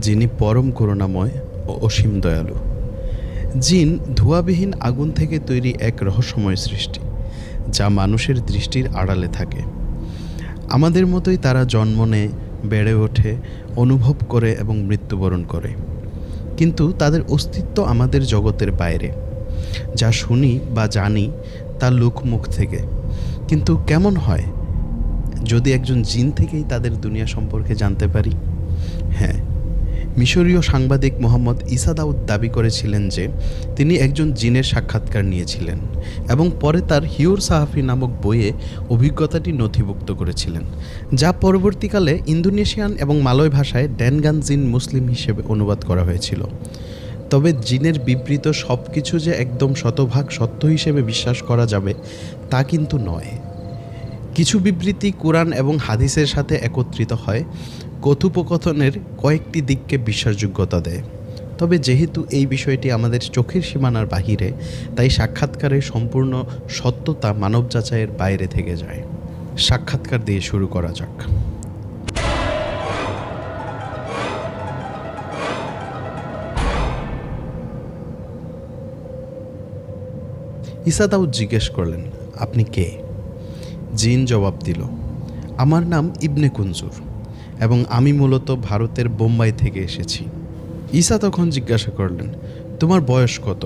যিনি পরম করুণাময় ও অসীম দয়ালু। জিন ধোঁয়াবিহীন আগুন থেকে তৈরি এক রহস্যময় সৃষ্টি, যা মানুষের দৃষ্টির আড়ালে থাকে। আমাদের মতোই তারা জন্ম নেয়, বেড়ে ওঠে, অনুভব করে এবং মৃত্যুবরণ করে। কিন্তু তাদের অস্তিত্ব আমাদের জগতের বাইরে। যা শুনি বা জানি তা লোকমুখ থেকে। কিন্তু কেমন হয় যদি একজন জিন থেকেই তাদের দুনিয়া সম্পর্কে জানতে পারি? হ্যাঁ, মিশরীয় সাংবাদিক মোহাম্মদ ঈসা দাউদ দাবি করেছিলেন যে তিনি একজন জিনের সাক্ষাৎকার নিয়েছিলেন এবং পরে তার হিউর সাহাফি নামক বইয়ে অভিজ্ঞতাটি নথিভুক্ত করেছিলেন, যা পরবর্তীকালে ইন্দোনেশিয়ান এবং মালয় ভাষায় ড্যানগান জিন মুসলিম হিসেবে অনুবাদ করা হয়েছিল। তবে জিনের বিবৃত সব কিছু যে একদম শতভাগ সত্য হিসেবে বিশ্বাস করা যাবে তা কিন্তু নয়। কিছু বিবৃতি কুরআন এবং হাদিসের সাথে একত্রিত হয়, কথোপকথনের কয়েকটি দিককে বিশ্বাসযোগ্যতা দেয়। তবে যেহেতু এই বিষয়টি আমাদের চোখের সীমানার বাহিরে, তাই সাক্ষাৎকারের সম্পূর্ণ সত্যতা মানব যাচাইয়ের বাইরে থেকে যায়। সাক্ষাৎকার দিয়ে শুরু করা যাক। ঈসা দাউদ জিজ্ঞেস করলেন, আপনি কে? জিন জবাব দিল, আমার নাম ইবনে কুনজুর এবং আমি মূলত ভারতের বোম্বাই থেকে এসেছি। ঈসা তখন জিজ্ঞাসা করলেন, তোমার বয়স কত?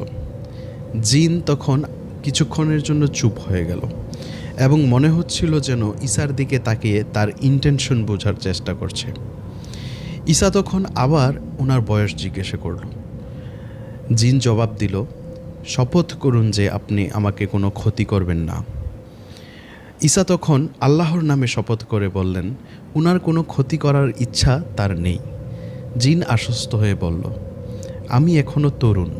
জিন তখন কিছুক্ষণের জন্য চুপ হয়ে গেল এবং মনে হচ্ছিল যেন ঈসার দিকে তাকিয়ে তার ইন্টেনশন বোঝার চেষ্টা করছে। ঈসা তখন আবার ওনার বয়স জিজ্ঞাসা করল। জিন জবাব দিল, শপথ করুন যে আপনি আমাকে কোনো ক্ষতি করবেন না। ঈসা তখন আল্লাহর নামে শপথ করে বললেন, উনার কোনো ক্ষতি করার ইচ্ছা তার নেই। জিন আশ্বস্ত হয়ে বলল, আমি এখনও তরুণ।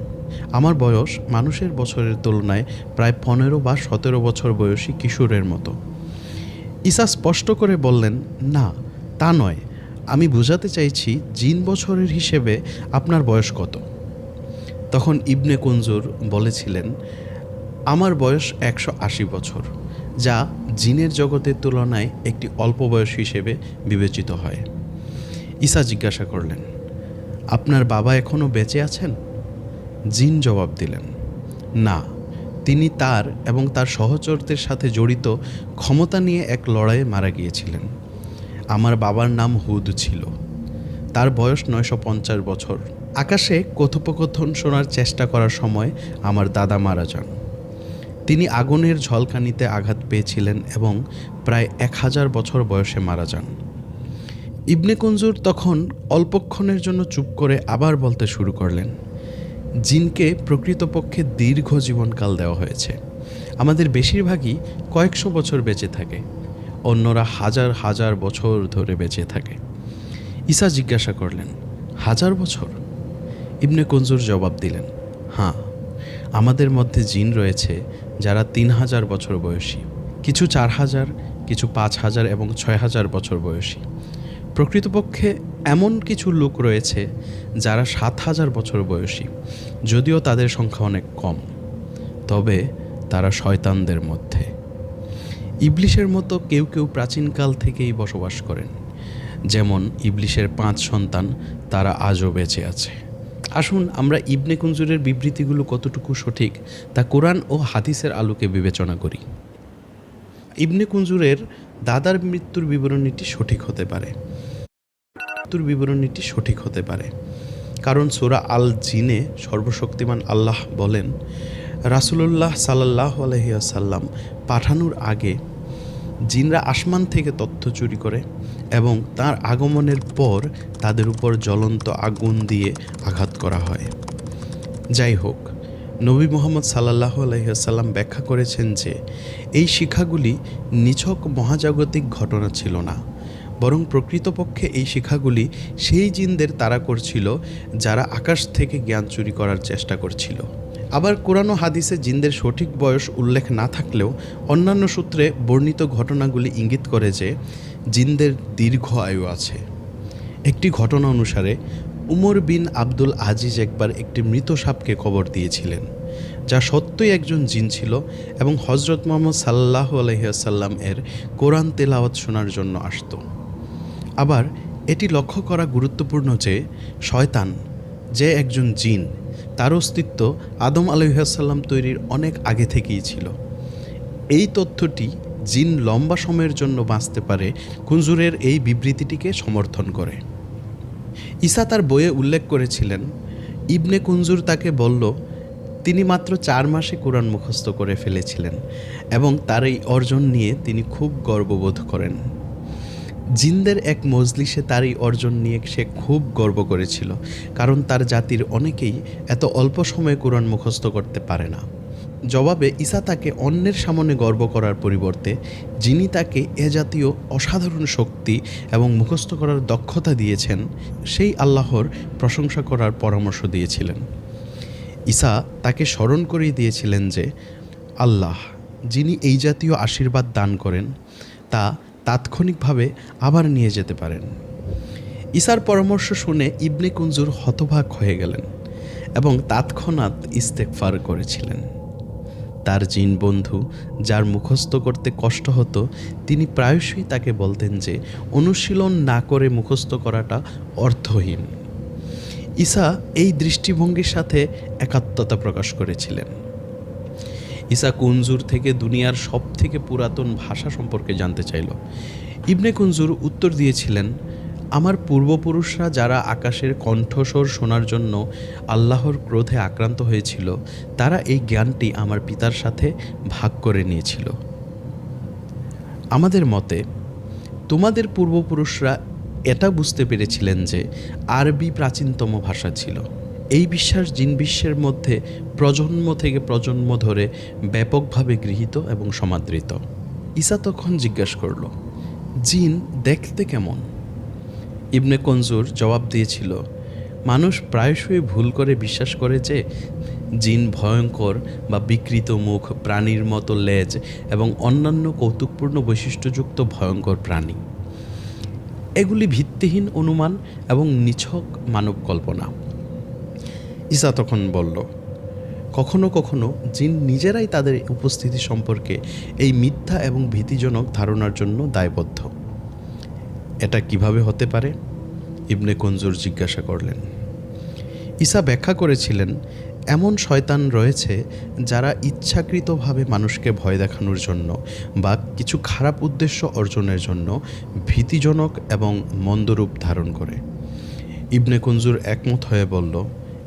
আমার বয়স মানুষের বছরের তুলনায় প্রায় 15 বা 17 বছর বয়সী কিশোরের মতো। ঈসা স্পষ্ট করে বললেন, না, তা নয়, আমি বোঝাতে চাইছি জিন বছরের হিসেবে আপনার বয়স কত? তখন ইবনে কুনজুর বলেছিলেন, আমার বয়স 180 বছর, যা জিনের জগতের তুলনায় একটি অল্প বয়স হিসেবে বিবেচিত হয়। ঈসা জিজ্ঞাসা করলেন, আপনার বাবা এখনও বেঁচে আছেন? জিন জবাব দিলেন, না, তিনি তার এবং তার সহচরদের সাথে জড়িত ক্ষমতা নিয়ে এক লড়াইয়ে মারা গিয়েছিলেন। আমার বাবার নাম হুদ ছিল। তার বয়স 950 বছর। আকাশে কথোপকথন শোনার চেষ্টা করার সময় আমার দাদা মারা যান। তিনি আগুনের ঝলকানিতে আঘাত পেয়েছিলেন এবং প্রায় 1000 বছর বয়সে মারা যান। ইবনে কুনজুর তখন অল্পক্ষণের জন্য চুপ করে আবার বলতে শুরু করলেন, জিনকে প্রকৃতপক্ষে দীর্ঘ জীবনকাল দেওয়া হয়েছে। আমাদের বেশিরভাগই কয়েকশো বছর বেঁচে থাকে, অন্যরা হাজার হাজার বছর ধরে বেঁচে থাকে। ঈসা জিজ্ঞাসা করলেন, 1000 বছর? ইবনে কুনজুর জবাব দিলেন, হ্যাঁ, আমাদের মধ্যে জিন রয়েছে যারা 3000 বছর বয়সী, কিছু 4000, কিছু 5000 এবং 6000 বছর বয়সী। প্রকৃতপক্ষে এমন কিছু লোক রয়েছে যারা 7000 বছর বয়সী, যদিও তাদের সংখ্যা অনেক কম। তবে তারা শয়তানদের মধ্যে। ইবলিশের মতো কেউ কেউ প্রাচীনকাল থেকেই বসবাস করেন। যেমন ইবলিশের 5 সন্তান, তারা আজও বেঁচে আছে। আসুন আমরা ইবনে কুনজুরের বিবৃতিগুলো কতটুকু সঠিক তা কোরআন ও হাদিসের আলোকে বিবেচনা করি। ইবনে কুনজুরের দাদার মৃত্যুর বিবরণীটি সঠিক হতে পারে, কারণ সূরা আল জিনে সর্বশক্তিমান আল্লাহ বলেন, রাসূলুল্লাহ সাল্লাল্লাহু আলাইহি ওয়াসাল্লাম পাঠানোর আগে জিনরা আসমান থেকে তথ্য চুরি করে এবং তার আগমনের পর তাদের উপর জ্বলন্ত আগুন দিয়ে আঘাত করা হয়। যাই হোক, নবী মুহাম্মদ সাল্লাল্লাহু আলাইহি ওয়াসাল্লাম ব্যাখ্যা করেছেন যে এই শিক্ষাগুলি নিছক মহাজাগতিক ঘটনা ছিল না, বরং প্রকৃতপক্ষে এই শিক্ষাগুলি সেই জিনদের তাড়া করছিল যারা আকাশ থেকে জ্ঞান চুরি করার চেষ্টা করছিল। আবার কোরআন ও হাদিসে জিনদের সঠিক বয়স উল্লেখ না থাকলেও অন্যান্য সূত্রে বর্ণিত ঘটনাগুলি ইঙ্গিত করে যে জিনদের দীর্ঘ আয়ু আছে। একটি ঘটনা অনুসারে উমর বিন আব্দুল আজিজ একবার একটি মৃত সাপকে কবর দিয়েছিলেন, যা সত্যই একজন জিন ছিল এবং হজরত মুহাম্মদ সাল্লাল্লাহু আলাইহি ওয়াসাল্লাম এর কোরআন তেলাওয়াত শোনার জন্য আসত। আবার এটি লক্ষ্য করা গুরুত্বপূর্ণ যে শয়তান যে একজন জিন, তার অস্তিত্ব আদম আলাইহিসসালাম তৈরির অনেক আগে থেকেই ছিল। এই তথ্যটি জিন লম্বা সময়ের জন্য বাঁচতে পারে কুনজুরের এই বিবৃতিটিকে সমর্থন করে। ঈসা তার বইয়ে উল্লেখ করেছিলেন, ইবনে কুনজুর তাকে বলল তিনি মাত্র 4 মাসে কোরআন মুখস্থ করে ফেলেছিলেন এবং তার এই অর্জন নিয়ে তিনি খুব গর্ববোধ করেন। জিনদের এক মজলিসে তার এই অর্জন নিয়ে সে খুব গর্ব করেছিল, কারণ তার জাতির অনেকেই এত অল্প সময়ে কোরআন মুখস্থ করতে পারে না। জবাবে ঈসা তাকে অন্যের সামনে গর্ব করার পরিবর্তে যিনি তাকে এ জাতীয় অসাধারণ শক্তি এবং মুখস্থ করার দক্ষতা দিয়েছেন সেই আল্লাহর প্রশংসা করার পরামর্শ দিয়েছিলেন। ঈসা তাকে স্মরণ করিয়ে দিয়েছিলেন যে আল্লাহ যিনি এই জাতীয় আশীর্বাদ দান করেন তা তাৎক্ষণিকভাবে আবার নিয়ে যেতে পারেন। ঈসার পরামর্শ শুনে ইবনে কুনজুর হতবাক হয়ে গেলেন এবং তৎক্ষণাৎ ইস্তেগফার করেছিলেন। তার জিন বন্ধু, যার মুখস্থ করতে কষ্ট হতো, তিনি প্রায়শই তাকে বলতেন যে অনুশীলন না করে মুখস্থ করাটা অর্থহীন। ঈসা এই দৃষ্টিভঙ্গির সাথে একাত্মতা প্রকাশ করেছিলেন। ঈসা কুনজুর থেকে দুনিয়ার সবথেকে পুরাতন ভাষা সম্পর্কে জানতে চাইল। ইবনে কুনজুর উত্তর দিয়েছিলেন, আমার পূর্বপুরুষরা যারা আকাশের কণ্ঠস্বর শোনার জন্য আল্লাহর ক্রোধে আক্রান্ত হয়েছিল, তারা এই জ্ঞানটি আমার পিতার সাথে ভাগ করে নিয়েছিল। আমাদের মতে তোমাদের পূর্বপুরুষরা এটা বুঝতে পেরেছিলেন যে আরবি প্রাচীনতম ভাষা ছিল। এই বিশ্বাস জিন বিশ্বের মধ্যে প্রজন্ম থেকে প্রজন্ম ধরে ব্যাপকভাবে গৃহীত এবং সমাদৃত। ঈসা তখন জিজ্ঞাসা করল, জিন দেখতে কেমন? ইবনে কুনজুর জবাব দিয়েছিল, মানুষ প্রায়শই ভুল করে বিশ্বাস করে যে জিন ভয়ঙ্কর বা বিকৃত মুখ, প্রাণীর মতো লেজ এবং অন্যান্য কৌতুকপূর্ণ বৈশিষ্ট্যযুক্ত ভয়ঙ্কর প্রাণী। এগুলি ভিত্তিহীন অনুমান এবং নিছক মানব কল্পনা। ঈসা তখন বলল, কখনো কখনো জিন নিজেরাই তাদের উপস্থিতি সম্পর্কে এই মিথ্যা এবং ভীতিজনক ধারণার জন্য দায়বদ্ধ। এটা কিভাবে হতে পারে? ইবনে কুনজুর জিজ্ঞাসা করলেন। ঈসা ব্যাখ্যা করেছিলেন, এমন শয়তান রয়েছে যারা ইচ্ছাকৃতভাবে মানুষকে ভয় দেখানোর জন্য বা কিছু খারাপ উদ্দেশ্য অর্জনের জন্য ভীতিজনক এবং মন্দরূপ ধারণ করে। ইবনে কুনজুর একমত হয়ে বলল,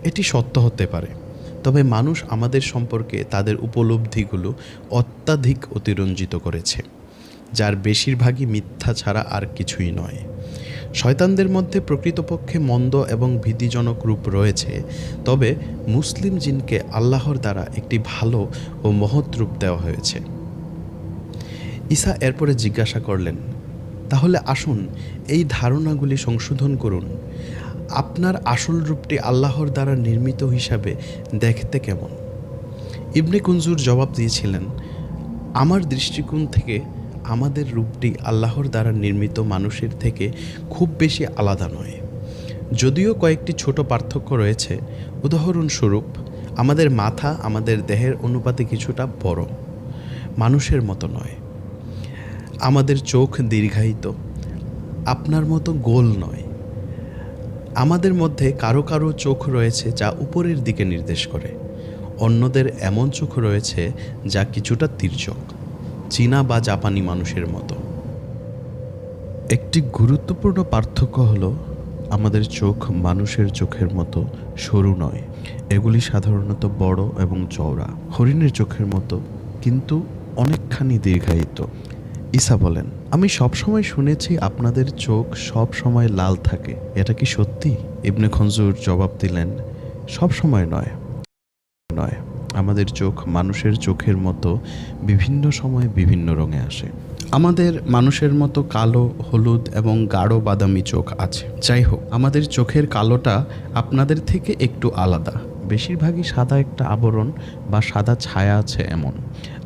এটি সত্য হতে পারে, তবে মানুষ আমাদের সম্পর্কে তাদের উপলব্ধিগুলো অত্যাধিক অতিরঞ্জিত করেছে, যার বেশিরভাগই মিথ্যা ছাড়া আর কিছুই নয়। শয়তানদের মধ্যে প্রকৃতপক্ষে মন্দ এবং ভীতিজনক রূপ রয়েছে, তবে মুসলিম জিনকে আল্লাহর দ্বারা একটি ভালো ও মহৎ রূপ দেওয়া হয়েছে। ঈসা এরপরে জিজ্ঞাসা করলেন, তাহলে আসুন এই ধারণাগুলি সংশোধন করুন। আপনার আসল রূপটি আল্লাহর দ্বারা নির্মিত হিসাবে দেখতে কেমন? ইবনে কুনজুর জবাব দিয়েছিলেন, আমার দৃষ্টিকোণ থেকে আমাদের রূপটি আল্লাহর দ্বারা নির্মিত মানুষের থেকে খুব বেশি আলাদা নয়, যদিও কয়েকটি ছোট পার্থক্য রয়েছে। উদাহরণস্বরূপ, আমাদের মাথা আমাদের দেহের অনুপাতে কিছুটা বড়, মানুষের মতো নয়। আমাদের চোখ দীর্ঘায়িত, আপনার মতো গোল নয়। আমাদের মধ্যে কারো কারো চোখ রয়েছে যা উপরের দিকে নির্দেশ করে, অন্যদের এমন চোখ রয়েছে যা কিছুটা তির্যক, চীনা বা জাপানি মানুষের মতো। একটি গুরুত্বপূর্ণ পার্থক্য হলো আমাদের চোখ মানুষের চোখের মতো সরু নয়, এগুলি সাধারণত বড় এবং চওড়া, হরিণের চোখের মতো, কিন্তু অনেকখানি দীর্ঘায়িত। ঈসা বলেন, আমি সবসময় শুনেছি আপনাদের চোখ সব সময় লাল থাকে, এটা কি সত্যি? ইবনে কুনজুর জবাব দিলেন, সব সময় নয়। আমাদের চোখ মানুষের চোখের মতো বিভিন্ন সময় বিভিন্ন রঙে আসে। আমাদের মানুষের মতো কালো, হলুদ এবং গাঢ় বাদামি চোখ আছে। যাই হোক, আমাদের চোখের কালোটা আপনাদের থেকে একটু আলাদা, বেশিরভাগই সাদা একটা আবরণ বা সাদা ছায়া আছে এমন।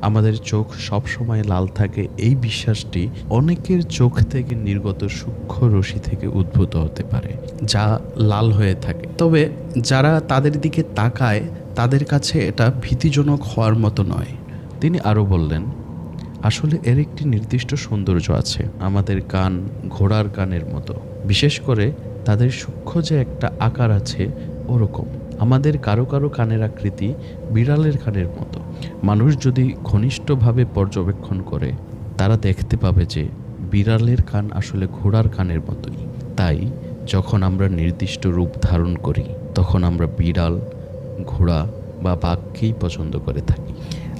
আমাদের চোখ সব সময় লাল থাকে, এই বিশ্বাসটি অনেকের চোখ থেকে নির্গত সূক্ষ্ম রশ্মি থেকে উদ্ভূত হতে পারে, যা লাল হয়ে থাকে। তবে যারা তাদের দিকে তাকায় তাদের কাছে এটা ভীতিজনক হওয়ার মতো নয়। তিনি আরও বললেন, আসলে এর একটি নির্দিষ্ট সৌন্দর্য আছে। আমাদের কান ঘোড়ার কানের মতো, বিশেষ করে তাদের সূক্ষ্ম যে একটা আকার আছে ওরকম। আমাদের কারো কারো কানের আকৃতি বিড়ালের কানের মতো। মানুষ যদি ঘনিষ্ঠভাবে পর্যবেক্ষণ করে তারা দেখতে পাবে যে বিড়ালের কান আসলে ঘোড়ার কানের মতোই। তাই যখন আমরা নির্দিষ্ট রূপ ধারণ করি তখন আমরা বিড়াল, ঘোড়া বা বাঘকেই পছন্দ করে থাকি।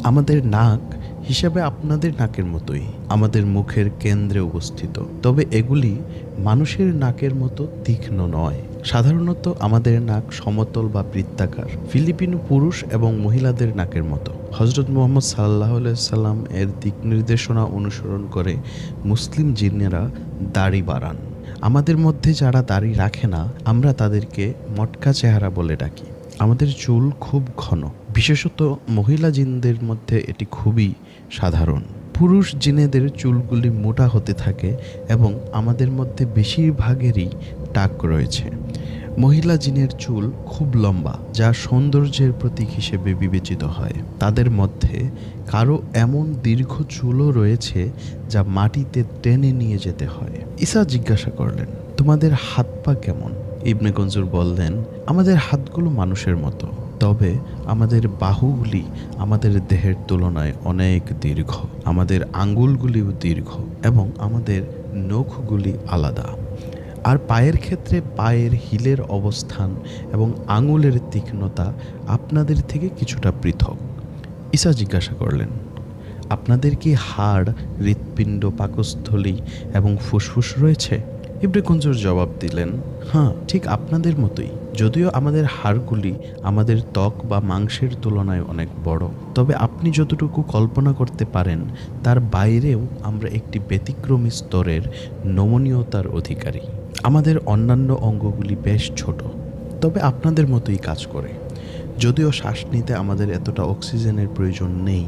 আমাদের নাক হিসাবে আপনাদের নাকের মতোই আমাদের মুখের কেন্দ্রে অবস্থিত, তবে এগুলি মানুষের নাকের মতো তীক্ষ্ণ নয়। সাধারণত আমাদের নাক সমতল বা বৃত্তাকার, ফিলিপিনো পুরুষ এবং মহিলাদের নাকের মতো। হজরত মুহাম্মদ সাল্লাল্লাহু আলাইহি সাল্লাম এর দিক নির্দেশনা অনুসরণ করে মুসলিম জিনেরা দাড়ি বাড়ান। আমাদের মধ্যে যারা দাড়ি রাখে না আমরা তাদেরকে মটকা চেহারা বলে ডাকি। আমাদের চুল খুব ঘন, বিশেষত মহিলা জিনদের মধ্যে এটি খুবই সাধারণ। পুরুষ জিনেদের চুলগুলি মোটা হতে থাকে এবং আমাদের মধ্যে বেশিরভাগেরই টাক রয়েছে। মহিলা জিনের চুল খুব লম্বা, যা সৌন্দর্যের প্রতীক হিসেবে বিবেচিত হয়। তাদের মধ্যে কারো এমন দীর্ঘ চুলও রয়েছে যা মাটিতে টেনে নিয়ে যেতে হয়। ঈসা জিজ্ঞাসা করলেন, তোমাদের হাত পা কেমন? ইবনে কনজুর বললেন, আমাদের হাতগুলো মানুষের মতো, তবে আমাদের বাহুগুলি আমাদের দেহের তুলনায় অনেক দীর্ঘ। আমাদের আঙ্গুলগুলিও দীর্ঘ এবং আমাদের নখগুলি আলাদা। আর পায়ের ক্ষেত্রে পায়ের হিলের অবস্থান এবং আঙুলের তীক্ষ্ণতা আপনাদের থেকে কিছুটা পৃথক। ঈসা জিজ্ঞাসা করলেন, আপনাদের কি হাড়, হৃৎপিণ্ড, পাকস্থলী এবং ফুসফুস রয়েছে? ইবনে কুনজুর জবাব দিলেন, হ্যাঁ, ঠিক আপনাদের মতোই। যদিও আমাদের হাড়গুলি আমাদের ত্বক বা মাংসের তুলনায় অনেক বড়, তবে আপনি যতটুকু কল্পনা করতে পারেন তার বাইরেও আমরা একটি ব্যতিক্রমী স্তরের নমনীয়তার অধিকারী। আমাদের অন্যান্য অঙ্গগুলি বেশ ছোট, তবে আপনাদের মতোই কাজ করে। যদিও শ্বাস নিতে আমাদের এতটা অক্সিজেনের প্রয়োজন নেই,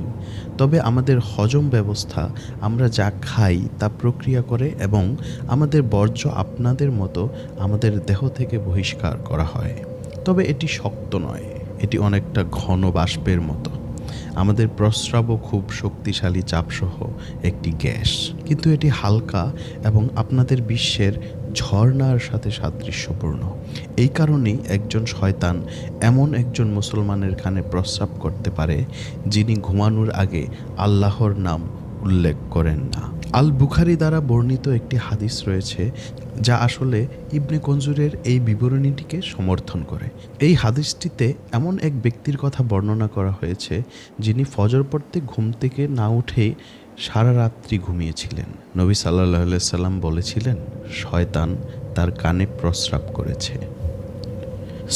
তবে আমাদের হজম ব্যবস্থা আমরা যা খাই তা প্রক্রিয়া করে এবং আমাদের বর্জ্য আপনাদের মতো আমাদের দেহ থেকে বহিষ্কার করা হয়। তবে এটি শক্ত নয়, এটি অনেকটা ঘন বাষ্পের মতো। আমাদের প্রস্রাবও খুব শক্তিশালী চাপসহ একটি গ্যাস, কিন্তু এটি হালকা এবং আপনাদের বিশ্বের ঝর্ণার সাথে সাদৃশ্যপূর্ণ। এই কারণেই একজন শয়তান এমন একজন মুসলমানের কানে প্রস্রাব করতে পারে যিনি ঘুমানোর আগে আল্লাহর নাম উল্লেখ করেন না। আল বুখারী দ্বারা বর্ণিত একটি হাদিস রয়েছে যা আসলে ইবনে কনজুরের এই বিবরণীটিকে সমর্থন করে। এই হাদিসটিতে এমন এক ব্যক্তির কথা বর্ণনা করা হয়েছে যিনি ফজর পড়তে ঘুম থেকে না উঠেই সারা রাত্রি ঘুমিয়েছিলেন। নবী সাল্লাল্লাহু আলাইহি সাল্লাম বলেছিলেন, শয়তান তার কানে প্রস্রাব করেছে।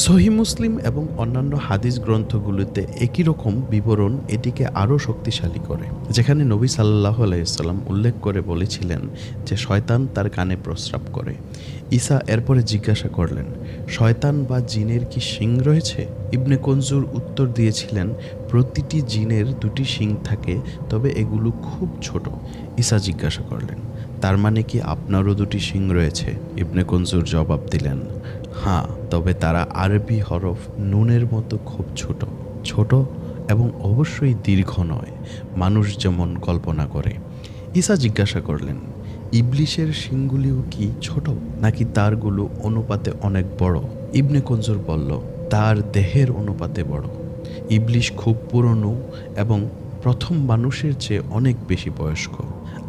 সহিহ মুসলিম এবং অন্যান্য হাদিস গ্রন্থগুলোতে একই রকম বিবরণ এটিকে আরও শক্তিশালী করে, যেখানে নবী সাল্লাল্লাহু আলাইহি সাল্লাম উল্লেখ করে বলেছিলেন যে শয়তান তার কানে প্রস্রাব করে। ঈসা এরপরে জিজ্ঞাসা করলেন, শয়তান বা জিনের কি শিং রয়েছে? ইবনে কনজুর উত্তর দিয়েছিলেন, প্রতিটি জিনের দুটি শিং থাকে, তবে এগুলো খুব ছোট। ঈসা জিজ্ঞাসা করলেন, তার মানে কি আপনারও দুটি শিং রয়েছে? ইবনে কনজুর জবাব দিলেন, হ্যাঁ, তবে তারা আরবি হরফ নুনের মতো খুব ছোট ছোট এবং অবশ্যই দীর্ঘ নয়, মানুষ যেমন কল্পনা করে। ঈসা জিজ্ঞাসা করলেন, ইবলিশের শিংগুলিও কি ছোট, নাকি তারগুলো অনুপাতে অনেক বড়? ইবনে কনজুর বলল, তার দেহের অনুপাতে বড়। ইবলিশ খুব পুরনো এবং প্রথম মানুষের চেয়ে অনেক বেশি বয়স্ক।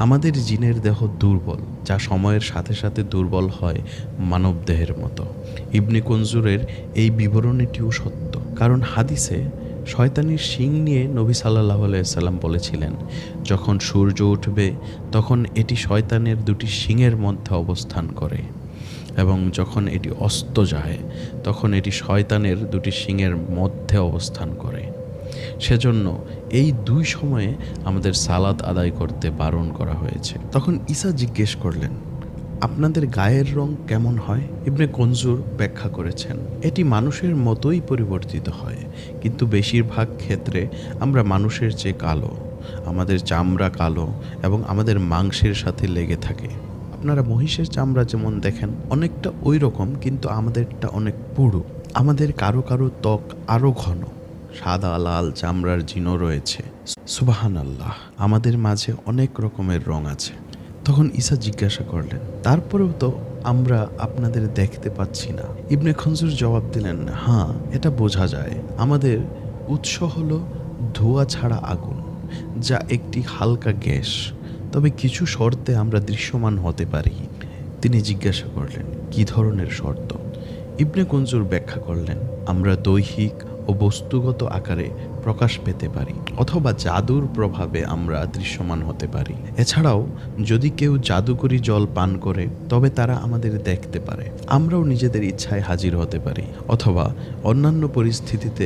আমাদের জিনের দেহ দুর্বল, যা সময়ের সাথে সাথে দুর্বল হয় মানব দেহের মতো। ইবনে কনজুরের এই বিবরণীটিও সত্য, কারণ হাদিসে শয়তানির শিং নিয়ে নবী সাল্লাল্লাহু আলাইহি সাল্লাম বলেছিলেন, যখন সূর্য উঠবে তখন এটি শয়তানের দুটি শিংয়ের মধ্যে অবস্থান করে এবং যখন এটি অস্ত যায় তখন এটি শয়তানের দুটি শিংয়ের মধ্যে অবস্থান করে। সেজন্য এই দুই সময়ে আমাদের সালাত আদায় করতে বারণ করা হয়েছে। তখন ঈসা জিজ্ঞেস করলেন, আপনাদের গায়ের রং কেমন হয়? ইবনে কনজুর ব্যাখ্যা করেছেন, এটি মানুষের মতোই পরিবর্তিত হয়, কিন্তু বেশিরভাগ ক্ষেত্রে আমরা মানুষের চেয়ে কালো। আমাদের চামড়া কালো এবং আমাদের মাংসের সাথে লেগে থাকে। আপনারা মহিষের চামড়া যেমন দেখেন অনেকটা ওই রকম, কিন্তু আমাদেরটা অনেক পুরু। আমাদের কারো কারো ত্বক আরও ঘন, সাদা লাল চামড়ার জিনও রয়েছে। সুবহানাল্লাহ, আমাদের মাঝে অনেক রকমের রং আছে। তখন ঈসা জিজ্ঞাসা করলেন, তারপরেও তো আমরা আপনাদের দেখতে পাচ্ছি না। ইবনে খনজুর জবাব দিলেন, হ্যাঁ, এটা বোঝা যায়। আমাদের উৎস হলো ধোঁয়া ছাড়া আগুন, যা একটি হালকা গ্যাস। তবে কিছু শর্তে আমরা দৃশ্যমান হতে পারি। তিনি জিজ্ঞাসা করলেন, কী ধরনের শর্ত? ইবনে খনজুর ব্যাখ্যা করলেন, আমরা দৈহিক ও বস্তুগত আকারে প্রকাশ পেতে পারি, অথবা জাদুর প্রভাবে আমরা দৃশ্যমান হতে পারি। এছাড়াও যদি কেউ জাদুকরি জল পান করে তবে তারা আমাদের দেখতে পারে। আমরাও নিজেদের ইচ্ছায় হাজির হতে পারি, অথবা অন্যান্য পরিস্থিতিতে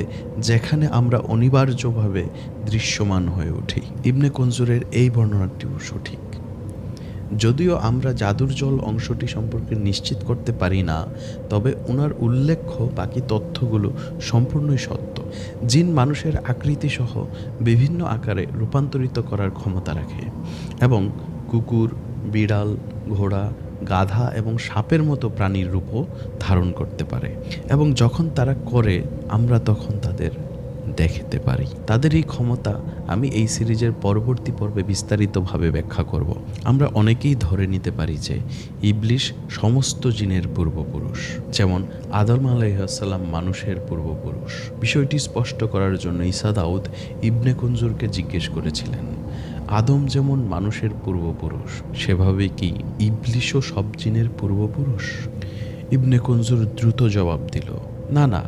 যেখানে আমরা অনিবার্যভাবে দৃশ্যমান হয়ে উঠি। ইবনে খনজুরের এই বর্ণনাটিও সঠিক। যদিও আমরা জাদুর জল অংশটি সম্পর্কে নিশ্চিত করতে পারি না, তবে ওনার উল্লেখ্য বাকি তথ্যগুলো সম্পূর্ণই সত্য। জিন মানুষের আকৃতি সহ বিভিন্ন আকারে রূপান্তরিত করার ক্ষমতা রাখে এবং কুকুর, বিড়াল, ঘোড়া, গাধা এবং সাপের মতো প্রাণীর রূপও ধারণ করতে পারে, এবং যখন তারা করে আমরা তখন তাদের দেখতে পারি। তাদের এই ক্ষমতা আমি এই সিরিজের পরবর্তী পর্বে বিস্তারিতভাবে ব্যাখ্যা করব। আমরা অনেকেই ধরে নিতে পারি যে ইবলিশ সমস্ত জিনের পূর্বপুরুষ, যেমন আদম আলাইহিসসালাম মানুষের পূর্বপুরুষ। বিষয়টি স্পষ্ট করার জন্য ঈসা দাউদ ইবনে খনজুরকে জিজ্ঞেস করেছিলেন, আদম যেমন মানুষের পূর্বপুরুষ, সেভাবে কি ইবলিশও সব জিনের পূর্বপুরুষ? ইবনে খনজুর দ্রুত জবাব দিল, না না,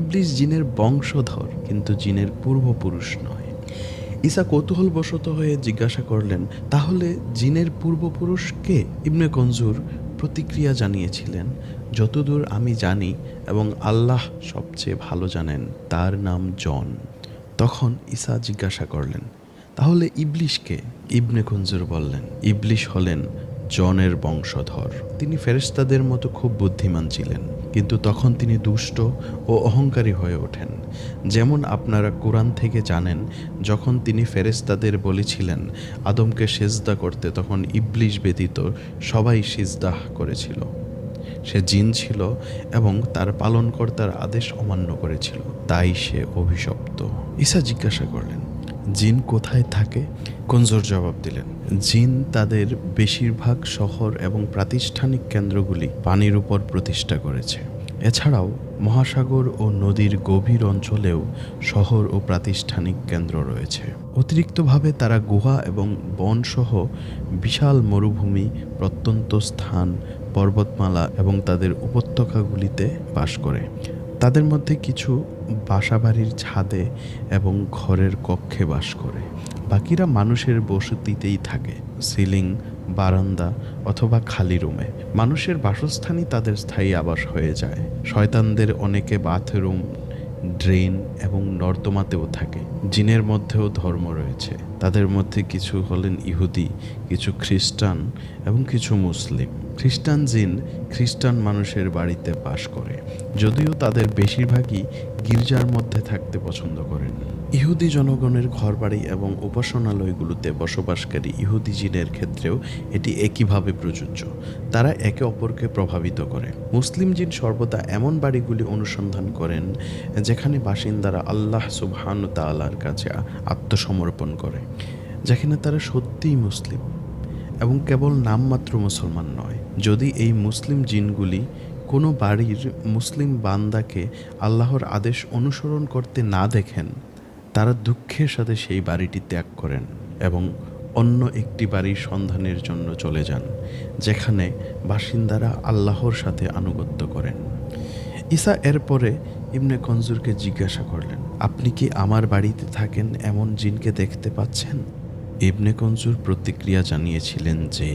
ইবলিশ জিনের বংশধর, কিন্তু জিনের পূর্বপুরুষ নয়। ঈসা কৌতূহলবশত হয়ে জিজ্ঞাসা করলেন, তাহলে জিনের পূর্বপুরুষ কে? ইবনে খনজুর প্রতিক্রিয়া জানিয়েছিলেন, যতদূর আমি জানি এবং আল্লাহ সবচেয়ে ভালো জানেন, তার নাম জন। তখন ঈসা জিজ্ঞাসা করলেন, তাহলে ইবলিশ কে? ইবনে খনজুর বললেন, ইবলিশ হলেন জনের বংশধর। তিনি ফেরেশতাদের মতো খুব বুদ্ধিমান ছিলেন, কিন্তু তখন তিনি দুষ্ট ও অহংকারী হয়ে ওঠেন। যেমন আপনারা কোরআন থেকে জানেন, যখন তিনি ফেরেশতাদের বলেছিলেন আদমকে সেজদা করতে, তখন ইবলিশ ব্যতীত সবাই সিজদাহ করেছিল। সে জিন ছিল এবং তার পালনকর্তার আদেশ অমান্য করেছিল, তাই সে অভিশপ্ত। ঈসা জিজ্ঞাসা করলেন, জিন কোথায় থাকে? খনজুর জবাব দিলেন, জিন তাদের বেশিরভাগ শহর এবং প্রাতিষ্ঠানিক কেন্দ্রগুলি পানির উপর প্রতিষ্ঠা করেছে। এছাড়াও মহাসাগর ও নদীর গভীর অঞ্চলেও শহর ও প্রাতিষ্ঠানিক কেন্দ্র রয়েছে। অতিরিক্তভাবে তারা গুহা এবং বনসহ বিশাল মরুভূমি, প্রত্যন্ত স্থান, পর্বতমালা এবং তাদের উপত্যকাগুলিতে বাস করে। তাদের মধ্যে কিছু বাসাবাড়ির ছাদে এবং ঘরের কক্ষে বাস করে। বাকিরা মানুষের বসতিতেই থাকে, সিলিং, বারান্দা অথবা খালি রুমে। মানুষের বাসস্থানই তাদের স্থায়ী আবাস হয়ে যায়। শয়তানদের অনেকে বাথরুম, ড্রেন এবং নর্দমাতেও থাকে। জিনের মধ্যেও ধর্ম রয়েছে। তাদের মধ্যে কিছু হলেন ইহুদি, কিছু খ্রিস্টান এবং কিছু মুসলিম। খ্রিস্টান জিন খ্রিস্টান মানুষের বাড়িতে বাস করে, যদিও তাদের বেশিরভাগই গির্জার মধ্যে থাকতে পছন্দ করেন। ইহুদি জনগণের ঘরবাড়ি এবং উপাসনালয়গুলোতে বসবাসকারী ইহুদি জিনের ক্ষেত্রেও এটি একইভাবে প্রযোজ্য। তারা একে অপরকে প্রভাবিত করে। মুসলিম জিন সর্বদা এমন বাড়িগুলি অনুসন্ধান করেন যেখানে বাসিন্দারা আল্লাহ সুবহানাহু ওয়া তাআলার কাছে আত্মসমর্পণ করে, যেখানে তারা সত্যিই মুসলিম এবং কেবল নামমাত্র মুসলমান নয়। যদি এই মুসলিম জিনগুলি কোনো বাড়ির মুসলিম বান্দাকে আল্লাহর আদেশ অনুসরণ করতে না দেখেন, তারা দুঃখের সাথে সেই বাড়িটি ত্যাগ করেন এবং অন্য একটি বাড়ির সন্ধানের জন্য চলে যান, যেখানে বাসিন্দারা আল্লাহর সাথে আনুগত্য করেন। ঈসা এরপরে ইবনে খনজুরকে জিজ্ঞাসা করলেন, আপনি কি আমার বাড়িতে থাকেন এমন জিনকে দেখতে পাচ্ছেন? ইবনে খনজুর প্রতিক্রিয়া জানিয়েছিলেন যে